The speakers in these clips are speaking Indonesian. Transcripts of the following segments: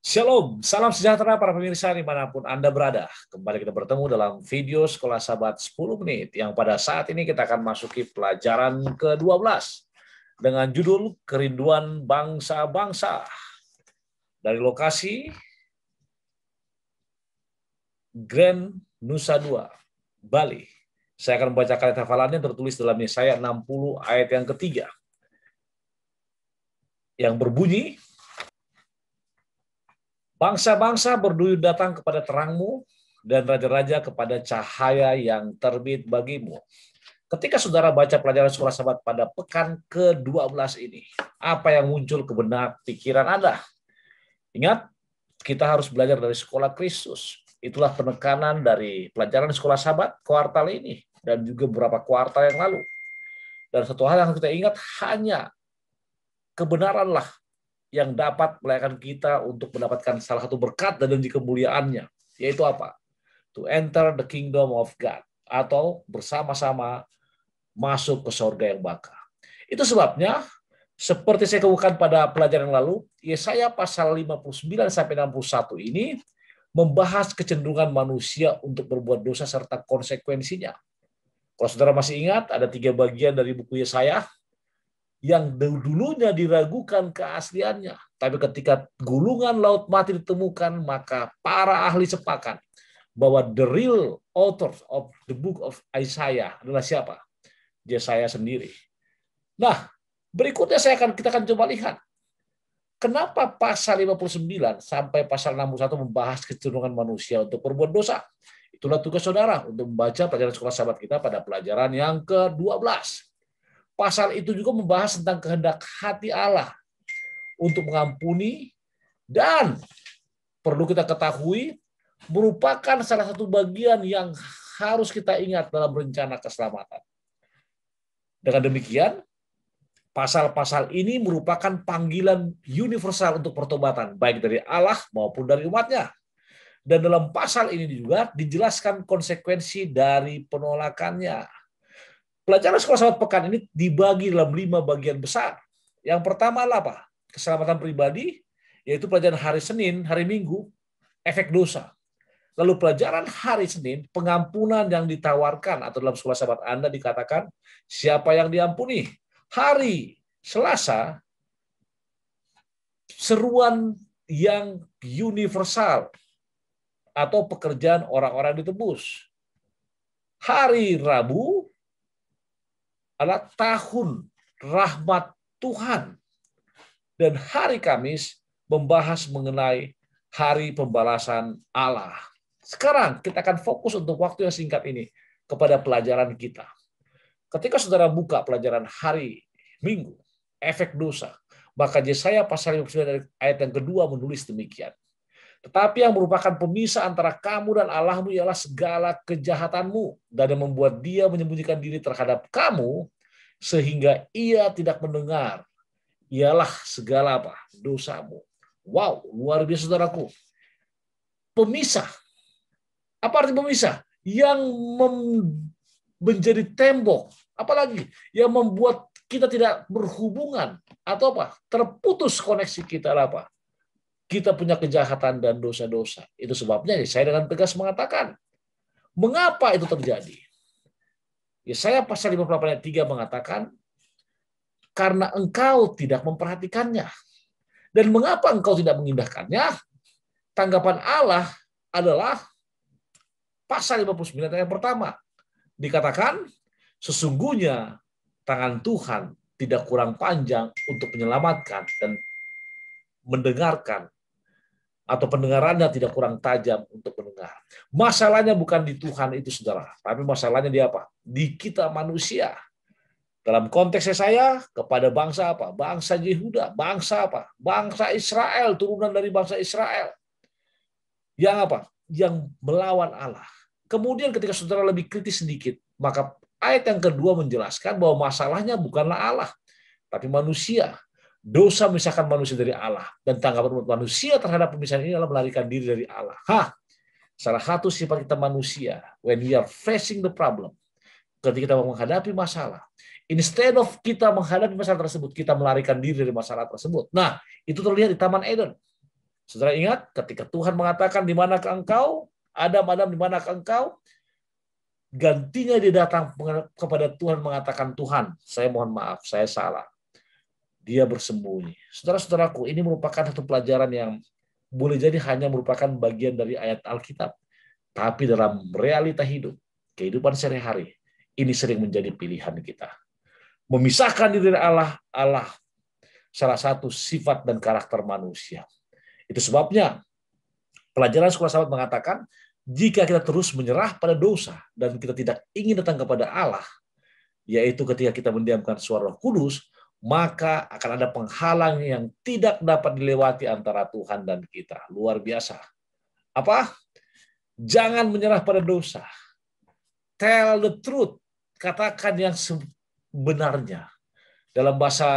Shalom, salam sejahtera para pemirsa dimanapun Anda berada. Kembali kita bertemu dalam video Sekolah Sahabat 10 menit yang pada saat ini kita akan masuki pelajaran ke-12 dengan judul Kerinduan Bangsa-Bangsa dari lokasi Grand Nusa Dua, Bali. Saya akan membacakan ayat hafalannya tertulis dalam Yesaya 60 ayat yang ketiga yang berbunyi, bangsa-bangsa berduyun datang kepada terangmu, dan raja-raja kepada cahaya yang terbit bagimu. Ketika saudara baca pelajaran Sekolah Sahabat pada pekan ke-12 ini, apa yang muncul ke benak pikiran Anda? Ingat, kita harus belajar dari sekolah Kristus. Itulah penekanan dari pelajaran Sekolah Sahabat kuartal ini, dan juga beberapa kuartal yang lalu. Dan satu hal yang kita ingat, hanya kebenaranlah yang dapat melayakan kita untuk mendapatkan salah satu berkat dan janji kemuliaannya, yaitu apa? To enter the kingdom of God, atau bersama-sama masuk ke surga yang baka. Itu sebabnya, seperti saya kemukakan pada pelajaran yang lalu, Yesaya pasal 59-61 ini membahas kecenderungan manusia untuk berbuat dosa serta konsekuensinya. Kalau saudara masih ingat, ada 3 bagian dari buku Yesaya yang dulunya diragukan keasliannya. Tapi ketika gulungan laut mati ditemukan, maka para ahli sepakat bahwa the real author of the book of Isaiah adalah siapa? Yesaya sendiri. Nah, berikutnya kita akan coba lihat. Kenapa pasal 59 sampai pasal 61 membahas kecenderungan manusia untuk berbuat dosa? Itulah tugas saudara untuk membaca pelajaran Sekolah Sahabat kita pada pelajaran yang ke-12. Pasal itu juga membahas tentang kehendak hati Allah untuk mengampuni, dan perlu kita ketahui merupakan salah satu bagian yang harus kita ingat dalam rencana keselamatan. Dengan demikian, pasal-pasal ini merupakan panggilan universal untuk pertobatan, baik dari Allah maupun dari umatnya. Dan dalam pasal ini juga dijelaskan konsekuensi dari penolakannya. Pelajaran Sekolah Sahabat pekan ini dibagi dalam 5 bagian besar. Yang pertama adalah apa? Keselamatan pribadi, yaitu pelajaran hari Senin, hari Minggu, efek dosa. Lalu pelajaran hari Senin, pengampunan yang ditawarkan, atau dalam Sekolah Sahabat Anda dikatakan, siapa yang diampuni. Hari Selasa, seruan yang universal, atau pekerjaan orang-orang ditebus. Hari Rabu adalah tahun rahmat Tuhan. Dan hari Kamis membahas mengenai hari pembalasan Allah. Sekarang kita akan fokus untuk waktu yang singkat ini kepada pelajaran kita. Ketika saudara buka pelajaran hari Minggu, efek dosa, maka Yesaya pasal 59 dari ayat yang kedua menulis demikian. Tetapi yang merupakan pemisah antara kamu dan Allahmu ialah segala kejahatanmu, dan yang membuat dia menyembunyikan diri terhadap kamu sehingga ia tidak mendengar ialah segala apa? Dosamu. Wow, luar biasa saudaraku. Pemisah. Apa arti pemisah? Yang menjadi tembok. Apalagi yang membuat kita tidak berhubungan atau apa? Terputus koneksi kita apa? Kita punya kejahatan dan dosa-dosa. Itu sebabnya saya dengan tegas mengatakan, mengapa itu terjadi? Yesaya pasal 58 ayat 3 mengatakan, karena engkau tidak memperhatikannya. Dan mengapa engkau tidak mengindahkannya? Tanggapan Allah adalah pasal 59 ayat pertama. Dikatakan, sesungguhnya tangan Tuhan tidak kurang panjang untuk menyelamatkan dan mendengarkan, atau pendengarannya tidak kurang tajam untuk mendengar. Masalahnya bukan di Tuhan itu, saudara, tapi masalahnya di apa? Di kita manusia. Dalam konteks saya kepada bangsa apa? Bangsa Yehuda, bangsa apa? Bangsa Israel, turunan dari bangsa Israel. Yang apa? Yang melawan Allah. Kemudian ketika saudara lebih kritis sedikit, maka ayat yang kedua menjelaskan bahwa masalahnya bukanlah Allah, tapi manusia. Dosa memisahkan manusia dari Allah, dan tanggapan manusia terhadap pemisahan ini adalah melarikan diri dari Allah. Salah satu sifat kita manusia, when we are facing the problem, ketika kita menghadapi masalah, instead of kita menghadapi masalah tersebut, kita melarikan diri dari masalah tersebut. Nah, itu terlihat di Taman Eden. Saudara ingat ketika Tuhan mengatakan, di manakah engkau? Adam, Adam, di manakah engkau? Gantinya dia datang kepada Tuhan mengatakan, Tuhan, saya mohon maaf, saya salah. Dia bersembunyi. Saudara-saudaraku, ini merupakan satu pelajaran yang boleh jadi hanya merupakan bagian dari ayat Alkitab. Tapi dalam realita hidup, kehidupan sehari-hari, ini sering menjadi pilihan kita. Memisahkan diri dari Allah, Allah salah satu sifat dan karakter manusia. Itu sebabnya pelajaran sekolah sahabat mengatakan, jika kita terus menyerah pada dosa dan kita tidak ingin datang kepada Allah, yaitu ketika kita mendiamkan suara Roh Kudus, maka akan ada penghalang yang tidak dapat dilewati antara Tuhan dan kita. Luar biasa. Apa? Jangan menyerah pada dosa. Tell the truth. Katakan yang sebenarnya. Dalam bahasa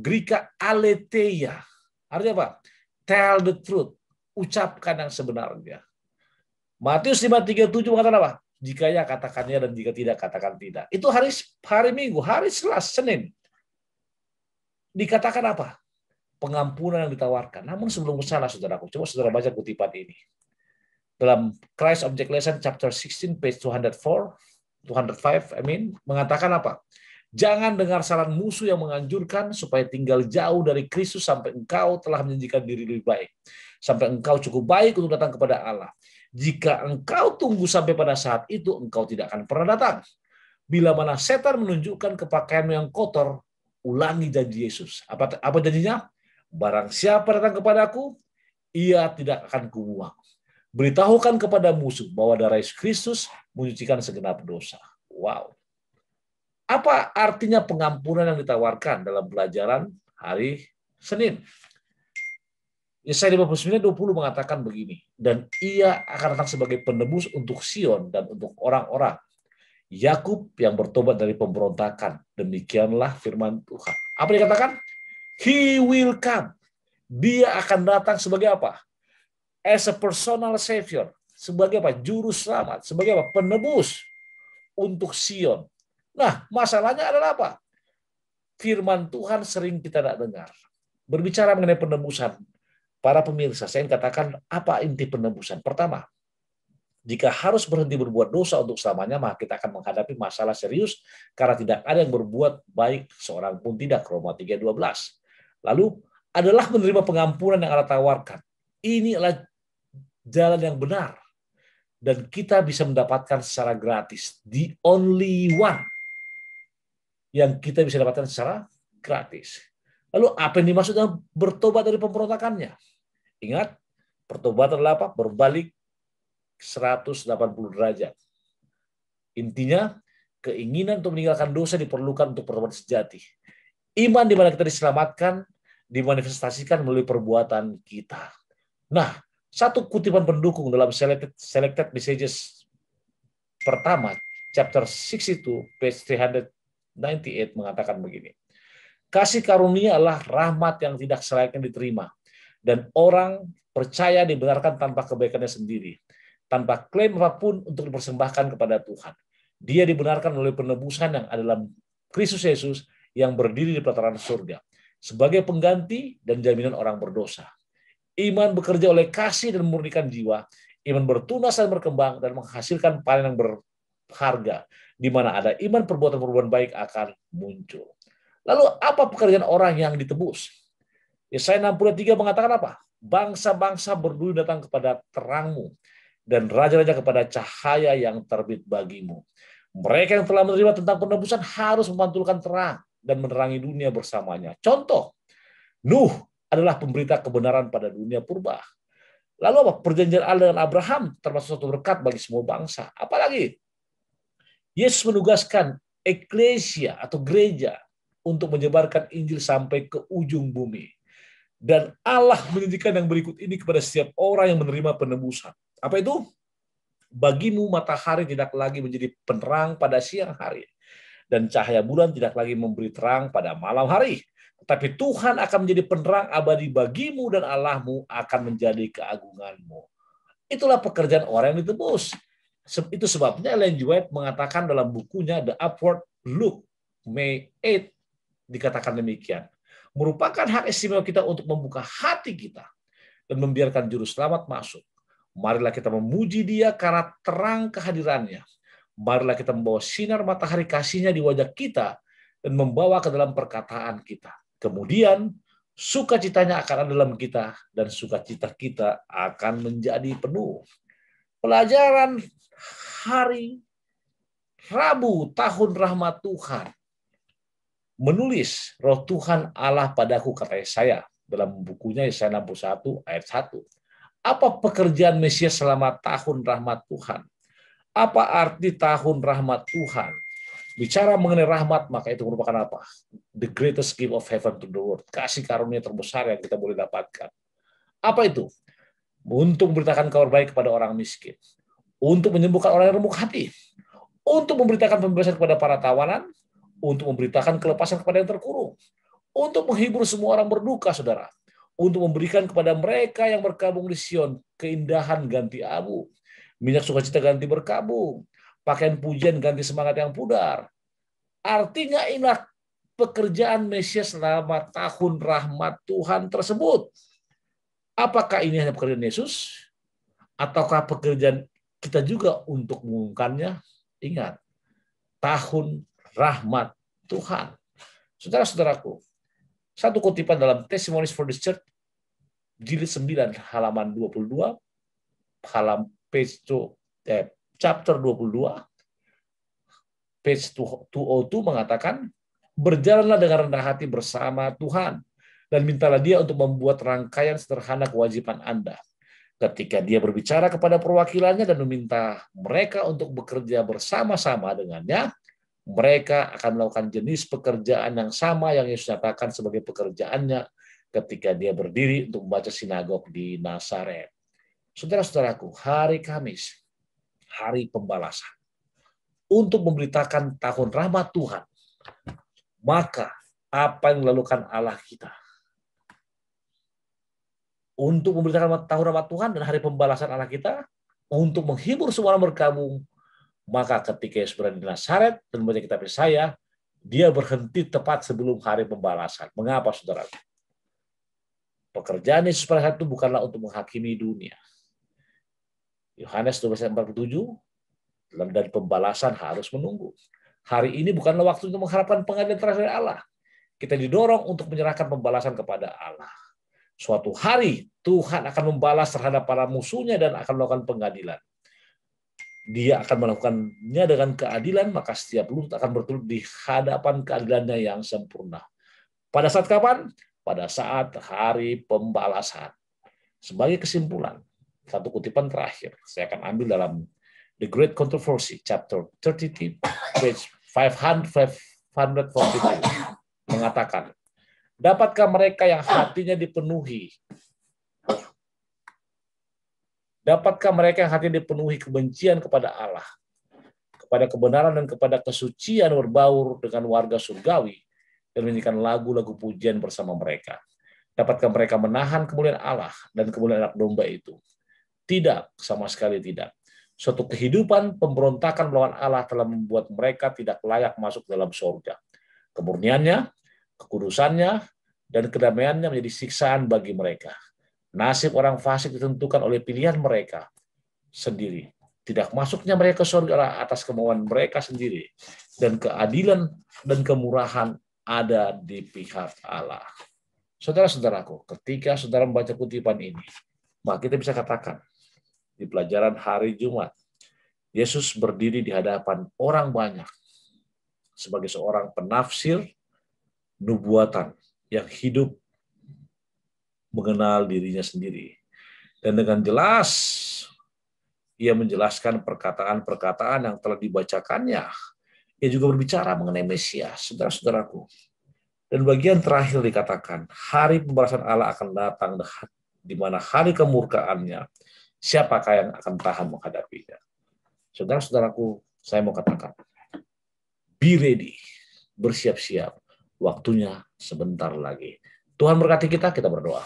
Greka, aletheia. Artinya apa? Tell the truth. Ucapkan yang sebenarnya. Matius 5:37 mengatakan apa? Jika ya, katakannya, dan jika tidak, katakan tidak. Itu hari Minggu, hari Selasa, Senin. Dikatakan apa? Pengampunan yang ditawarkan. Namun sebelum ke sana, saudaraku, coba saudara baca kutipan ini. Dalam Christ Object Lesson, chapter 16, page 204, 205, mengatakan apa? Jangan dengar saran musuh yang menganjurkan supaya tinggal jauh dari Kristus sampai engkau telah menjanjikan diri lebih baik. Sampai engkau cukup baik untuk datang kepada Allah. Jika engkau tunggu sampai pada saat itu, engkau tidak akan pernah datang. Bila mana setan menunjukkan kepakaianmu yang kotor, ulangi janji Yesus. Apa janjinya? Barang siapa datang kepadaku, ia tidak akan kubuang. Beritahukan kepada musuh bahwa darah Yesus Kristus menyucikan segenap dosa. Wow. Apa artinya pengampunan yang ditawarkan dalam pelajaran hari Senin? Yesaya 59:20 mengatakan begini, dan ia akan datang sebagai penebus untuk Sion dan untuk orang-orang Yakub yang bertobat dari pemberontakan. Demikianlah firman Tuhan. Apa dikatakan? He will come. Dia akan datang sebagai apa? As a personal savior. Sebagai apa? Juru selamat. Sebagai apa? Penebus untuk Sion. Nah, masalahnya adalah apa? Firman Tuhan sering kita tidak dengar. Berbicara mengenai penebusan, para pemirsa, saya ingin katakan apa inti penebusan. Pertama, jika harus berhenti berbuat dosa untuk selamanya, maka kita akan menghadapi masalah serius karena tidak ada yang berbuat baik seorang pun tidak. Roma 3:12. Lalu adalah menerima pengampunan yang Allah tawarkan. Ini adalah jalan yang benar dan kita bisa mendapatkan secara gratis. The only one yang kita bisa dapatkan secara gratis. Lalu apa yang dimaksud dengan bertobat dari pemberontakannya? Ingat, pertobatan adalah apa? Berbalik 180 derajat. Intinya, keinginan untuk meninggalkan dosa diperlukan untuk pertobatan sejati. Iman di mana kita diselamatkan, dimanifestasikan melalui perbuatan kita. Nah, satu kutipan pendukung dalam selected messages pertama, chapter 62, page 398 mengatakan begini. Kasih karunia adalah rahmat yang tidak selayaknya diterima. Dan orang percaya dibenarkan tanpa kebaikannya sendiri. Tanpa klaim apapun untuk dipersembahkan kepada Tuhan. Dia dibenarkan melalui penebusan yang ada dalam Kristus Yesus yang berdiri di pelataran surga. Sebagai pengganti dan jaminan orang berdosa. Iman bekerja oleh kasih dan memurnikan jiwa. Iman bertunas dan berkembang dan menghasilkan panen yang berharga. Di mana ada iman, perbuatan-perbuatan baik akan muncul. Lalu apa pekerjaan orang yang ditebus? Yesaya 63 mengatakan apa? Bangsa-bangsa berduri datang kepada terangmu dan raja-raja kepada cahaya yang terbit bagimu. Mereka yang telah menerima tentang penebusan harus memantulkan terang dan menerangi dunia bersamanya. Contoh, Nuh adalah pemberita kebenaran pada dunia purba. Lalu apa? Perjanjian Allah dengan Abraham termasuk suatu berkat bagi semua bangsa. Apalagi? Yesus menugaskan eklesia atau gereja untuk menyebarkan Injil sampai ke ujung bumi. Dan Allah menjanjikan yang berikut ini kepada setiap orang yang menerima penebusan. Apa itu? Bagimu matahari tidak lagi menjadi penerang pada siang hari. Dan cahaya bulan tidak lagi memberi terang pada malam hari. Tetapi Tuhan akan menjadi penerang abadi bagimu dan Allahmu akan menjadi keagunganmu. Itulah pekerjaan orang yang ditebus. Itu sebabnya Ellen G. White mengatakan dalam bukunya The Upward Look, May 8, dikatakan demikian. Merupakan hak istimewa kita untuk membuka hati kita dan membiarkan juru selamat masuk. Marilah kita memuji Dia karena terang kehadirannya. Marilah kita membawa sinar matahari kasih-Nya di wajah kita dan membawa ke dalam perkataan kita. Kemudian sukacitanya akan ada dalam kita dan sukacita kita akan menjadi penuh. Pelajaran hari Rabu tahun rahmat Tuhan. Menulis Roh Tuhan Allah padaku, kata Yesaya dalam bukunya Yesaya 61 ayat 1. Apa pekerjaan Mesias selama tahun rahmat Tuhan? Apa arti tahun rahmat Tuhan? Bicara mengenai rahmat, maka itu merupakan apa? The greatest gift of heaven to the world. Kasih karunia terbesar yang kita boleh dapatkan. Apa itu? Untuk memberitakan kabar baik kepada orang miskin. Untuk menyembuhkan orang yang remuk hati. Untuk memberitakan pembebasan kepada para tawanan. Untuk memberitakan kelepasan kepada yang terkurung. Untuk menghibur semua orang berduka, saudara. Untuk memberikan kepada mereka yang berkabung di Sion keindahan ganti abu, minyak sukacita ganti berkabung, pakaian pujian ganti semangat yang pudar. Artinya inilah pekerjaan Mesias selama tahun rahmat Tuhan tersebut. Apakah ini hanya pekerjaan Yesus? Ataukah pekerjaan kita juga untuk mengumumkannya? Ingat, tahun rahmat Tuhan. Saudara-saudaraku, satu kutipan dalam Testimonies for the Church, jilid 9, halaman 22, chapter 22, page 202 mengatakan, berjalanlah dengan rendah hati bersama Tuhan, dan mintalah Dia untuk membuat rangkaian sederhana kewajiban Anda. Ketika Dia berbicara kepada perwakilannya dan meminta mereka untuk bekerja bersama-sama dengannya, mereka akan melakukan jenis pekerjaan yang sama yang Yesus nyatakan sebagai pekerjaannya ketika Dia berdiri untuk membaca sinagog di Nazaret. Saudara-saudaraku, hari Kamis, hari pembalasan, untuk memberitakan tahun rahmat Tuhan, maka apa yang dilakukan Allah kita? Untuk memberitakan tahun rahmat Tuhan dan hari pembalasan Allah kita, untuk menghibur semua orang berkabung, maka ketika Yesus berada di Nazaret dan membaca kitab Yesaya, Dia berhenti tepat sebelum hari pembalasan. Mengapa, saudara? Pekerjaan Yesus pada saat itu bukanlah untuk menghakimi dunia. Yohanes 12:47, dan pembalasan harus menunggu. Hari ini bukanlah waktu untuk mengharapkan pengadilan terakhir dari Allah. Kita didorong untuk menyerahkan pembalasan kepada Allah. Suatu hari Tuhan akan membalas terhadap para musuhnya dan akan melakukan pengadilan. Dia akan melakukannya dengan keadilan, maka setiap lutut akan berturut di hadapan keadilannya yang sempurna. Pada saat kapan? Pada saat hari pembalasan. Sebagai kesimpulan, satu kutipan terakhir, saya akan ambil dalam The Great Controversy, chapter 32, page 542, mengatakan, dapatkah mereka yang hatinya dipenuhi dipenuhi kebencian kepada Allah, kepada kebenaran dan kepada kesucian berbaur dengan warga surgawi, dan menyanyikan lagu-lagu pujian bersama mereka? Dapatkah mereka menahan kemuliaan Allah dan kemuliaan anak domba itu? Tidak, sama sekali tidak. Suatu kehidupan pemberontakan melawan Allah telah membuat mereka tidak layak masuk dalam surga. Kemurniannya, kekudusannya, dan kedamaiannya menjadi siksaan bagi mereka. Nasib orang fasik ditentukan oleh pilihan mereka sendiri. Tidak masuknya mereka ke surga atas kemauan mereka sendiri. Dan keadilan dan kemurahan ada di pihak Allah. Saudara-saudaraku, ketika saudara membaca kutipan ini, maka kita bisa katakan, di pelajaran hari Jumat, Yesus berdiri di hadapan orang banyak sebagai seorang penafsir nubuatan yang hidup mengenal dirinya sendiri. Dan dengan jelas, ia menjelaskan perkataan-perkataan yang telah dibacakannya. Ia juga berbicara mengenai Mesias, saudara-saudaraku. Dan bagian terakhir dikatakan, hari pembalasan Allah akan datang, di mana hari kemurkaannya, siapakah yang akan tahan menghadapinya? Saudara-saudaraku, saya mau katakan, be ready, bersiap-siap, waktunya sebentar lagi. Tuhan berkati kita berdoa.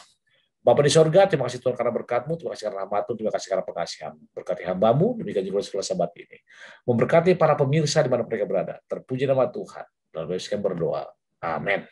Bapa di sorga, terima kasih Tuhan karena berkat-Mu, terima kasih karena rahmat-Mu, terima kasih karena pengasihan-Mu. Berkati hamba-Mu, demikian juga sekolah sahabat ini. Memberkati para pemirsa di mana mereka berada. Terpuji nama Tuhan. Dalam Yesus kami berdoa. Amin.